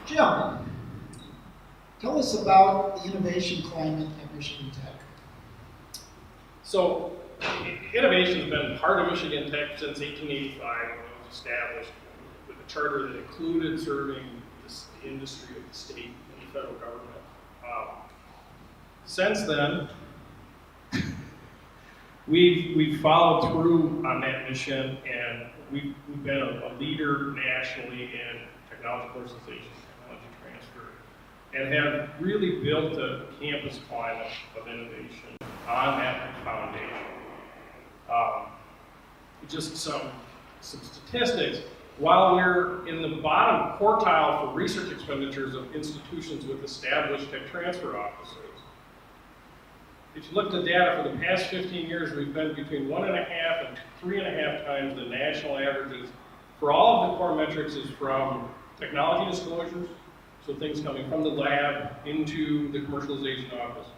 Jim, tell us about the innovation climate at Michigan Tech. So, innovation has been part of Michigan Tech since 1885 when it was established with a charter that included serving the industry of the state and the federal government. Since then, we've followed through on that mission, and we've been a leader nationally in technology commercialization, technology transfer, and have really built a campus climate of innovation on that foundation. Just some statistics. While we're in the bottom quartile for research expenditures of institutions with established tech transfer offices, if you look at the data for the past 15 years, we've been between 1.5 and 3.5 times the national averages for all of the core metrics is from technology disclosures, so things coming from the lab into the commercialization office.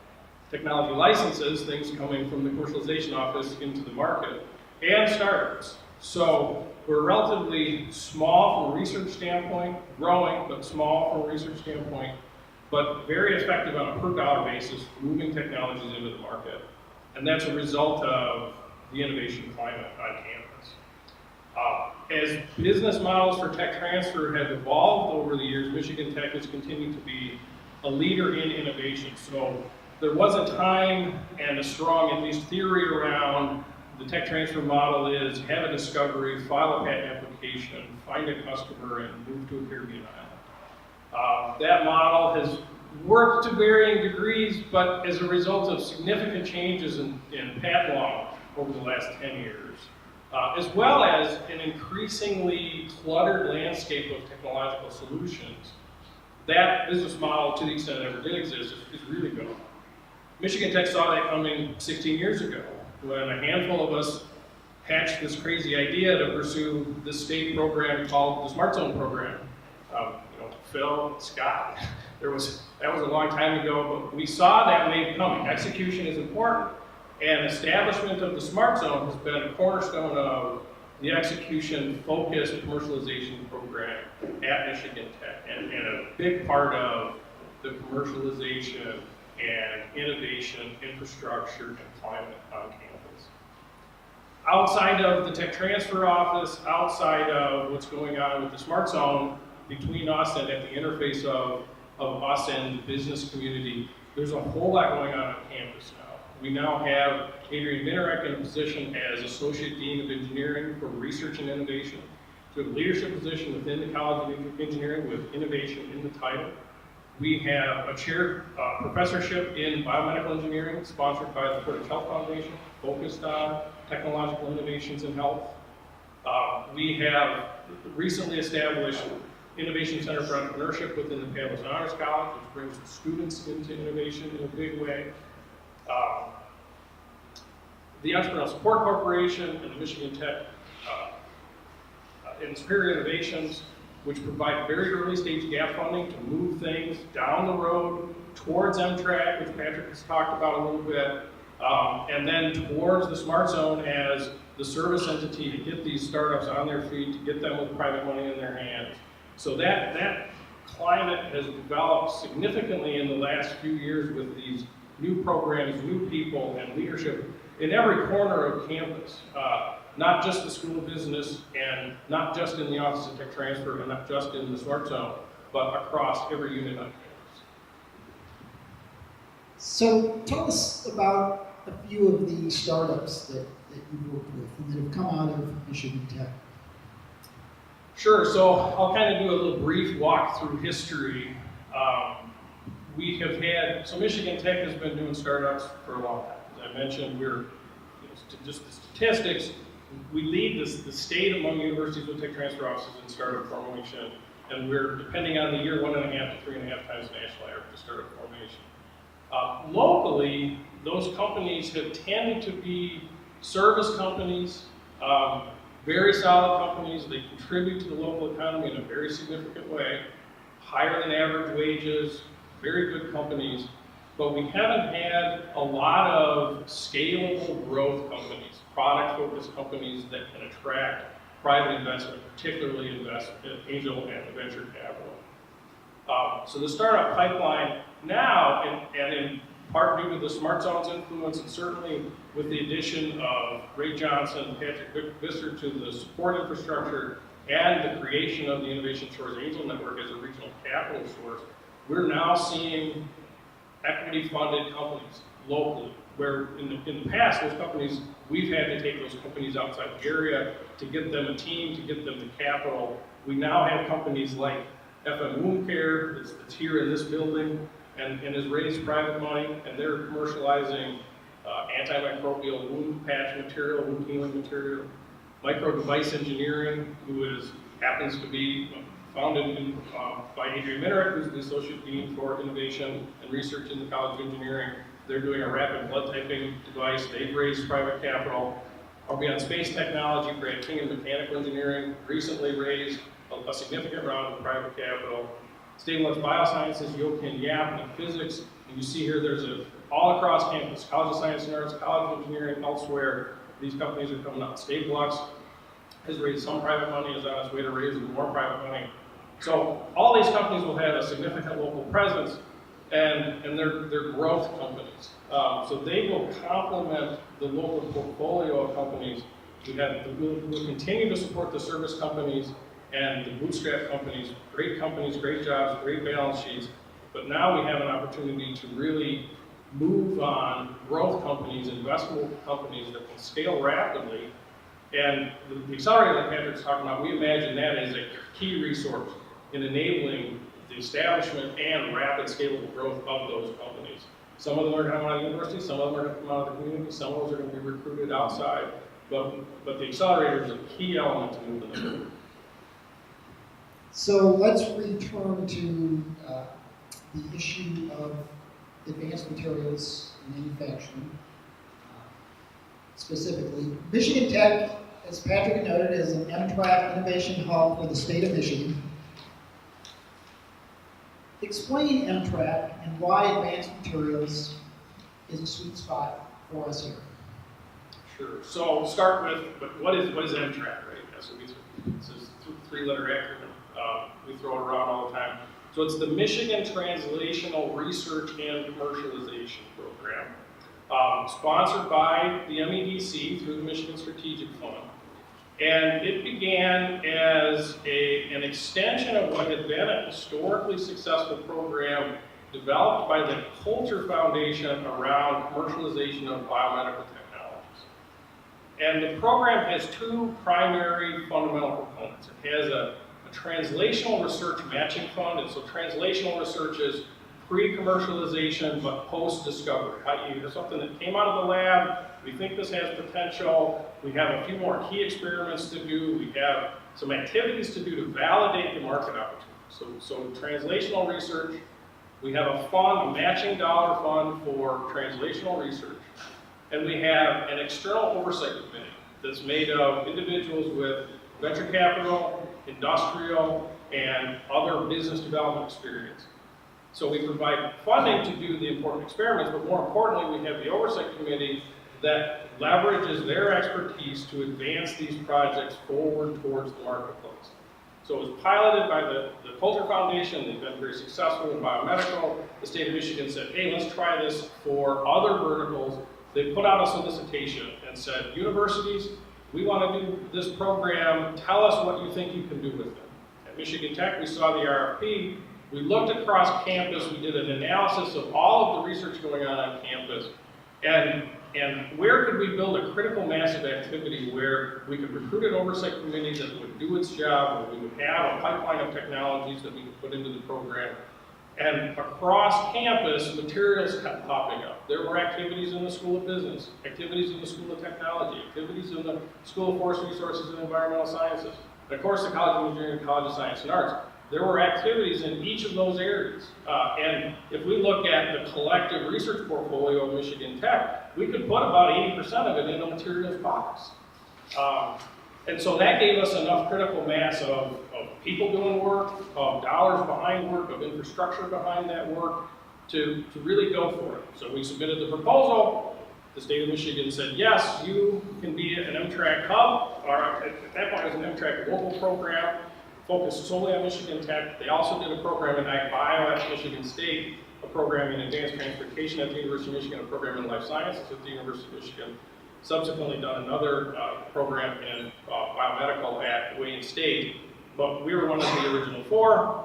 Technology licenses, things coming from the commercialization office into the market, and startups. So we're relatively small from a research standpoint, growing, but small from a research standpoint, but very effective on a per dollar basis, moving technologies into the market. And that's a result of the innovation climate on campus. As business models for tech transfer have evolved over the years, Michigan Tech has continued to be a leader in innovation. So there was a time and a strong, at least theory around the tech transfer model is have a discovery, file a patent application, find a customer, and move to a Caribbean island. That model has worked to varying degrees, but as a result of significant changes in patent law over the last 10 years, as well as an increasingly cluttered landscape of technological solutions, that business model, to the extent it ever did exist, is really gone. Michigan Tech saw that coming 16 years ago, when a handful of us hatched this crazy idea to pursue this state program called the Smart Zone program. Phil, Scott, that was a long time ago, but we saw that wave coming. Execution is important, and establishment of the Smart Zone has been a cornerstone of the execution-focused commercialization program at Michigan Tech, and a big part of the commercialization and innovation, infrastructure, and climate on campus. Outside of the tech transfer office, outside of what's going on with the Smart Zone, between us and at the interface of us and the business community, there's a whole lot going on campus now. We now have Adrian Minarek in a position as Associate Dean of Engineering for Research and Innovation. So a leadership position within the College of Engineering with innovation in the title. We have a chair professorship in biomedical engineering sponsored by the Portage Health Foundation, focused on technological innovations in health. We have recently established Innovation Center for Entrepreneurship within the Palos Honors College, which brings the students into innovation in a big way. The Entrepreneurial Support Corporation and the Michigan Tech and Superior Innovations, which provide very early stage gap funding to move things down the road towards MTRAC, which Patrick has talked about a little bit, and then towards the Smart Zone as the service entity to get these startups on their feet, to get them with private money in their hands. So that climate has developed significantly in the last few years with these new programs, new people, and leadership in every corner of campus. Not just the School of Business, and not just in the Office of Tech Transfer, and not just in the Smart Zone, but across every unit on campus. So tell us about a few of the startups that you've worked with and that have come out of Michigan Tech. Sure, so I'll kind of do a little brief walk through history. We have had, so Michigan Tech has been doing startups for a long time. As I mentioned, we're, just the statistics, we lead the state among universities with tech transfer offices in startup formation, and we're, depending on the year, 1.5 to 3.5 times the national average of startup formation. Locally, those companies have tended to be service companies, very solid companies. They contribute to the local economy in a very significant way, higher than average wages, very good companies, but we haven't had a lot of scalable growth companies, product-focused companies that can attract private investment, particularly angel and venture capital. So the startup pipeline now, and in part due to the Smart Zones influence, and certainly with the addition of Ray Johnson and Patrick Visser to the support infrastructure and the creation of the Innovation Shores Angel Network as a regional capital source, we're now seeing equity-funded companies locally, where in the past, those companies, we've had to take those companies outside the area to get them a team, to get them the capital. We now have companies like FM Wound Care, that's here in this building, and has raised private money, and they're commercializing antimicrobial wound patch material, wound healing material. Micro Device Engineering, happens to be founded by Adrian Minerick, who's the Associate Dean for Innovation and Research in the College of Engineering. They're doing a rapid blood typing device. They've raised private capital. Our Beyond Space Technology, Brad King and Mechanical Engineering, recently raised a significant round of private capital. Stable Edge Biosciences, Jochen Yap, and Physics. And you see here, all across campus, College of Science and Arts, College of Engineering, elsewhere, these companies are coming out. Staplex has raised some private money, is on its way to raising more private money. So all these companies will have a significant local presence, and they're growth companies. So they will complement the local portfolio of companies. We'll continue to support the service companies and the bootstrap companies, great jobs, great balance sheets, but now we have an opportunity to really move on growth companies, investable companies that can scale rapidly. And the accelerator that Patrick's talking about, we imagine that as a key resource in enabling the establishment and rapid scalable growth of those companies. Some of them are going to come out of the university, some of them are going to come out of the community, some of those are going to be recruited outside, but the accelerator is a key element to moving them forward. So let's return to the issue of advanced materials manufacturing. Specifically, Michigan Tech, as Patrick noted, is an MTRAC innovation hub for the state of Michigan. Explain MTRAC and why advanced materials is a sweet spot for us here. Sure. So we'll start with what is MTRAC, right? So it's a three-letter acronym. We throw it around all the time. So it's the Michigan Translational Research and Commercialization Program. Sponsored by the MEDC through the Michigan Strategic Fund. And it began as an extension of what had been a historically successful program developed by the Coulter Foundation around commercialization of biomedical technologies. And the program has two primary fundamental components. It has a translational research matching fund, and so translational research is pre-commercialization, but post-discovery. You have something that came out of the lab, we think this has potential, we have a few more key experiments to do, we have some activities to do to validate the market opportunity. So translational research, we have a fund, a matching dollar fund for translational research, and we have an external oversight committee that's made of individuals with venture capital, industrial, and other business development experience. So we provide funding to do the important experiments, but more importantly, we have the oversight committee that leverages their expertise to advance these projects forward towards the marketplace. So it was piloted by the Coulter Foundation. They've been very successful in biomedical. The state of Michigan said, hey, let's try this for other verticals. They put out a solicitation and said, universities, we want to do this program. Tell us what you think you can do with it. At Michigan Tech, we saw the RFP. We looked across campus. We did an analysis of all of the research going on campus. And where could we build a critical mass of activity where we could recruit an oversight committee that would do its job, where we would have a pipeline of technologies that we could put into the program. And across campus, materials kept popping up. There were activities in the School of Business, activities in the School of Technology, activities in the School of Forest Resources and Environmental Sciences, and of course the College of Engineering and College of Science and Arts. There were activities in each of those areas. And if we look at the collective research portfolio of Michigan Tech, we could put about 80% of it in the materials box. And so that gave us enough critical mass of people doing work, of dollars behind work, of infrastructure behind that work to really go for it. So we submitted the proposal. The state of Michigan said, yes, you can be an MTRAC hub, or at that point it was an MTRAC local program. focused solely on Michigan Tech. They also did a program in ag bio at Michigan State, a program in advanced transportation at the University of Michigan, a program in life sciences at the University of Michigan. Subsequently done another program in biomedical at Wayne State, but we were one of the original 4.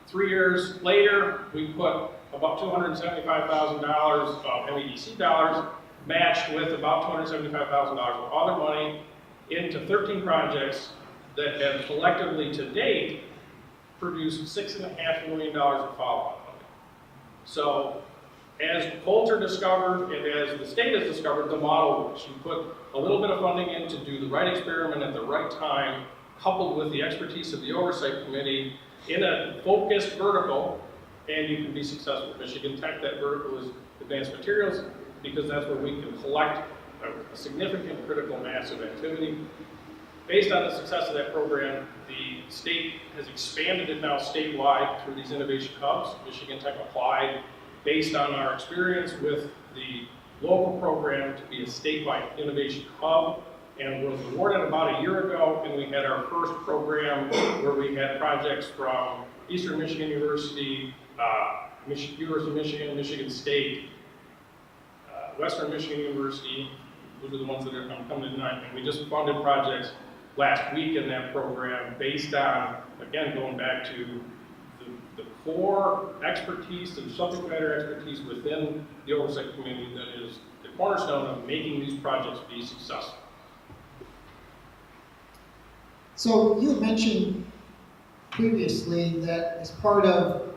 3 years later, we put about $275,000 of MEDC dollars, matched with about $275,000 of other money into 13 projects that have collectively to date produced $6.5 million of follow-up funding. So as Coulter discovered and as the state has discovered, the model works. You put a little bit of funding in to do the right experiment at the right time, coupled with the expertise of the oversight committee in a focused vertical, and you can be successful. Michigan Tech, that vertical is advanced materials, because that's where we can collect a significant critical mass of activity. Based on the success of that program, the state has expanded it now statewide through these innovation hubs. Michigan Tech applied based on our experience with the local program to be a statewide innovation hub, and was awarded about a year ago, and we had our first program where we had projects from Eastern Michigan University, University of Michigan, Michigan State, Western Michigan University. Those are the ones that are coming tonight, and we just funded projects last week in that program based on, again, going back to the core expertise and subject matter expertise within the oversight committee that is the cornerstone of making these projects be successful. So you had mentioned previously that as part of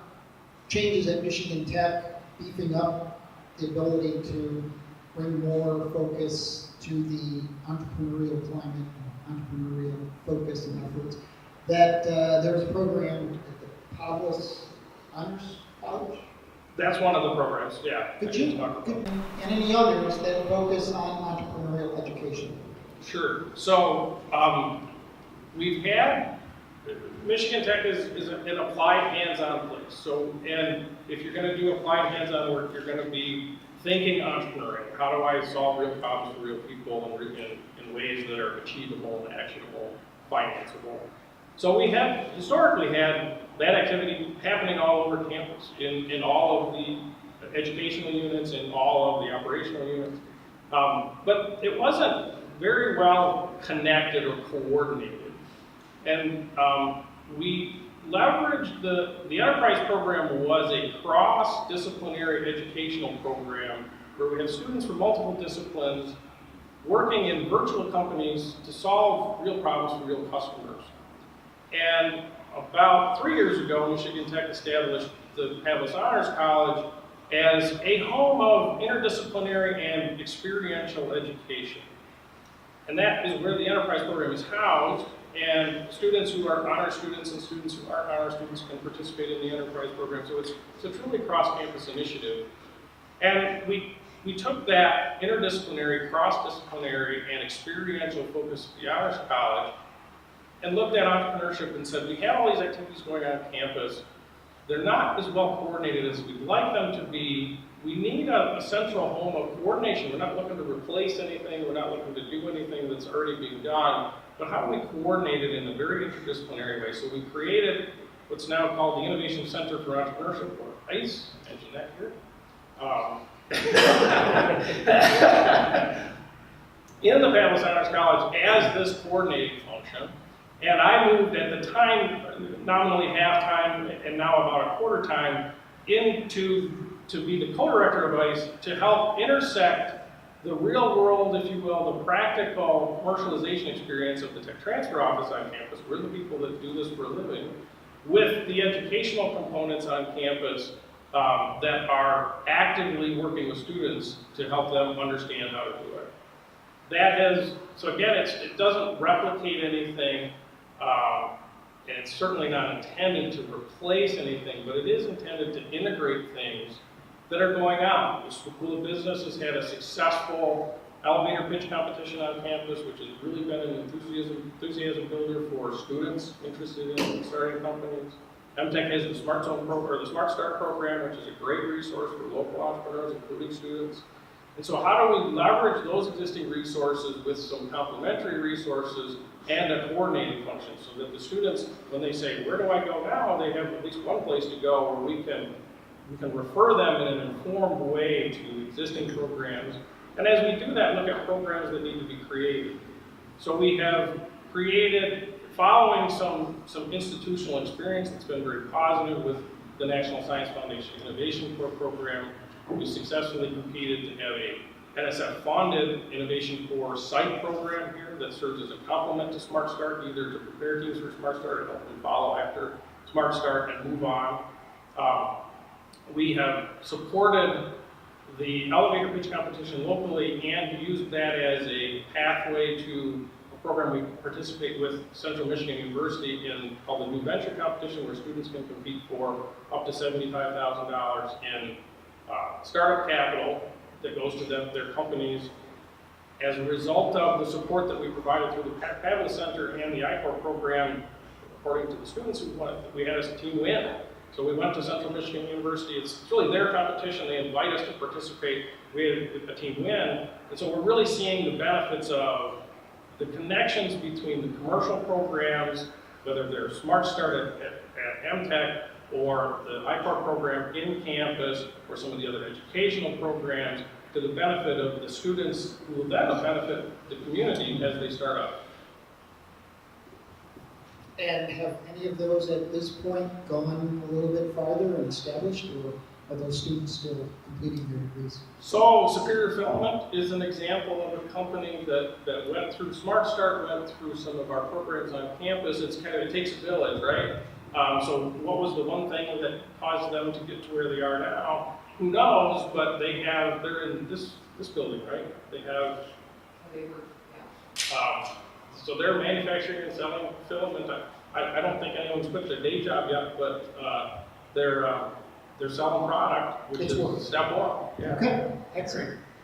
changes at Michigan Tech, beefing up the ability to bring more focus to the entrepreneurial climate, entrepreneurial focus and efforts, that there's a program at the Pavlis Honors College? That's one of the programs, yeah. And any others that focus on entrepreneurial education? Sure. So we've had, Michigan Tech is an applied hands-on place. So, and if you're going to do applied hands-on work, you're going to be thinking entrepreneurial. How do I solve real problems for real people in ways that are achievable and actionable, financeable? So we have historically had that activity happening all over campus, in all of the educational units, in all of the operational units. But it wasn't very well connected or coordinated. And we leveraged the enterprise program was a cross-disciplinary educational program where we had students from multiple disciplines working in virtual companies to solve real problems for real customers. And about 3 years ago, Michigan Tech established the Pavlis Honors College as a home of interdisciplinary and experiential education. And that is where the enterprise program is housed, and students who are honor students and students who aren't honor students can participate in the enterprise program. So it's a truly cross-campus initiative. And we took that interdisciplinary, cross-disciplinary, and experiential focus of the Honors College and looked at entrepreneurship and said, we have all these activities going on campus. They're not as well coordinated as we'd like them to be. We need a central home of coordination. We're not looking to replace anything. We're not looking to do anything that's already being done. But how do we coordinate it in a very interdisciplinary way? So we created what's now called the Innovation Center for Entrepreneurship, or ICE. Mention that here. In the Pavlis Honors College as this coordinating function. And I moved at the time, nominally half-time, and now about a quarter time, to be the co-director of ICE to help intersect the real world, if you will, the practical commercialization experience of the tech transfer office on campus. We're the people that do this for a living, with the educational components on campus that are actively working with students to help them understand how to do it. That is, so again, it doesn't replicate anything, and it's certainly not intended to replace anything, but it is intended to integrate things that are going on. The School of Business has had a successful elevator pitch competition on campus, which has really been an enthusiasm builder for students interested in starting companies. MTech has the Smart Zone program, or the Smart Start program, which is a great resource for local entrepreneurs, including students. And so how do we leverage those existing resources with some complementary resources and a coordinating function, so that the students, when they say, where do I go now, they have at least one place to go where we can refer them in an informed way to existing programs. And as we do that, look at programs that need to be created. So we have created, following some institutional experience that's been very positive with the National Science Foundation Innovation Corps program, we successfully competed to have a NSF-funded Innovation Corps site program here that serves as a complement to Smart Start, either to prepare teams for Smart Start or help them follow after Smart Start and move on. We have supported the elevator pitch competition locally and used that as a pathway to a program we participate with Central Michigan University in called the New Venture Competition, where students can compete for up to $75,000 in startup capital that goes to their companies. As a result of the support that we provided through the Pavilion Center and the ICOR program, according to the students who won, we had a team win. So we went to Central Michigan University. It's really their competition. They invite us to participate. We had a team win. And so we're really seeing the benefits of the connections between the commercial programs, whether they're Smart Start at MTech or the ICOR program in campus or some of the other educational programs, to the benefit of the students who will then benefit the community as they start up. And have any of those at this point gone a little bit farther and established, or are those students still completing their degrees? So Superior Filament is an example of a company that went through Smart Start, went through some of our programs on campus. It takes a village, right? So what was the one thing that caused them to get to where they are now? Who knows, but they're in this building, right? They have, so they're manufacturing and selling filament. I don't think anyone's quit their day job yet, but they're selling product, which is step one. Yeah. Okay, excellent.